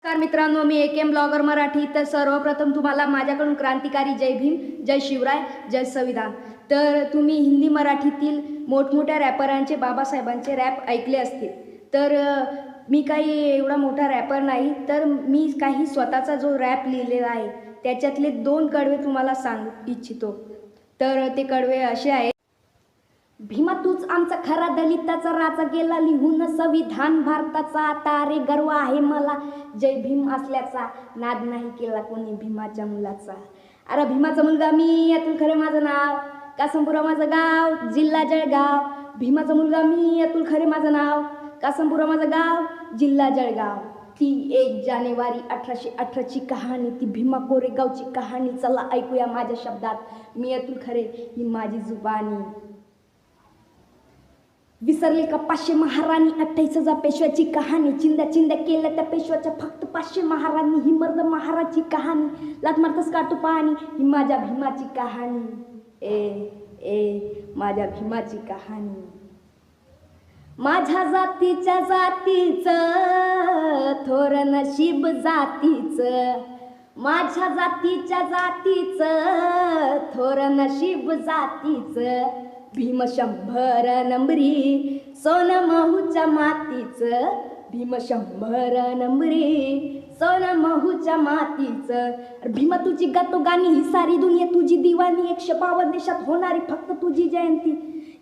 नमस्कार मित्रांनो, मी AKM blogger Marathi. तर सर्वप्रथम तुम्हाला माझ्याकडून क्रांतिकारी जय भीम, जय शिवराय, जय संविधान. तर तुम्ही हिंदी मराठीतील मोठमोठ्या रॅपरांचे, बाबासाहेबांचे रॅप ऐकले असतील. तर मी काही एवढा मोठा रॅपर नाही, तर मी काही स्वतःचा जो रॅप लिहिलेला आहे त्याच्यातले 2 कडवे तुम्हाला सांगू इच्छितो. तर ते कडवे असे आहेत. भीमा तूच आमचा खरा दलिताचा राजा, गेला लिहून संविधान भारताचा. आता अरे गर्व आहे मला जय भीम असल्याचा, नाद नाही केला कोणी भीमाच्या मुलाचा. अरे भीमाचा मुलगा मी, यातून खरे माझं नाव, कासमपुरा माझं गाव, जिल्हा जळगाव. भीमाचा मुलगा मी, यातून खरे माझं नाव, कासमपुरा माझं गाव, जिल्हा जळगाव. ती 1 जानेवारी 1818ची कहाणी, ती भीमा कोरेगावची कहाणी. चला ऐकूया माझ्या शब्दात, मी यातून खरे ही माझी जुबानी. विसरले का 500 महाराणी, 28,000 पेशव्याची कहाणी. चिंध्या चिंध्या केल्या त्या पेशव्याच्या, फक्त 500 महाराणी. ही मर्द महाराची कहाणी, लाथ मारतच काटू पाणी. ही माझ्या भीमाची कहाणी, माझ्या भीमाची कहाणी. माझ्या जातीच्या जातीचं थोर नशीब जातीचं, माझ्या जातीच्या जातीचं थोर नशीब जातीचं. भीम 100 नंबरी, सोन महूच्या मातीचं. भीम 100 नंबरी, सोन महूच्या मातीचं. भीमा तुझी गातो गाणी, ही सारी दुनिया तुझी दिवाणी. 152 देशात होणारी फक्त तुझी जयंती,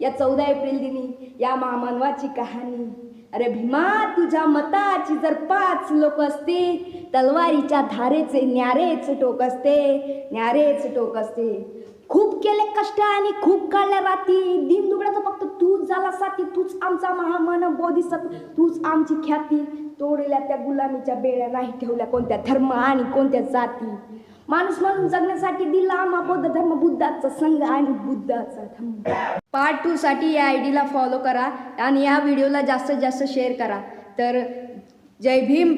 या 14 एप्रिल दिनी या महामानवाची कहाणी. अरे भीमा तुझ्या मताची जर 5 लोक असते, तलवारीच्या धारेचे न्यारेच टोक असते, न्यारेच टोक असते. खूप केले कष्ट आणि खूप काढल्या राती, दिन दुबळ्याचं फक्त तूच झाला साथी. तूच आमचा महामान बोधिसत्व, तूच आमची ख्याती. तोडल्या त्या गुलामीच्या बेड्या, नाही ठेवल्या कोणत्या धर्म आणि कोणत्या जाती. माणूस म्हणून जगण्यासाठी दिला आम्हा बौद्ध धर्म, बुद्धाचा संघ आणि बुद्धाचा धर्म. पार्ट 2 साठी या आयडीला फॉलो करा आणि या व्हिडिओला जास्तीत जास्त शेअर करा. तर जय भीम.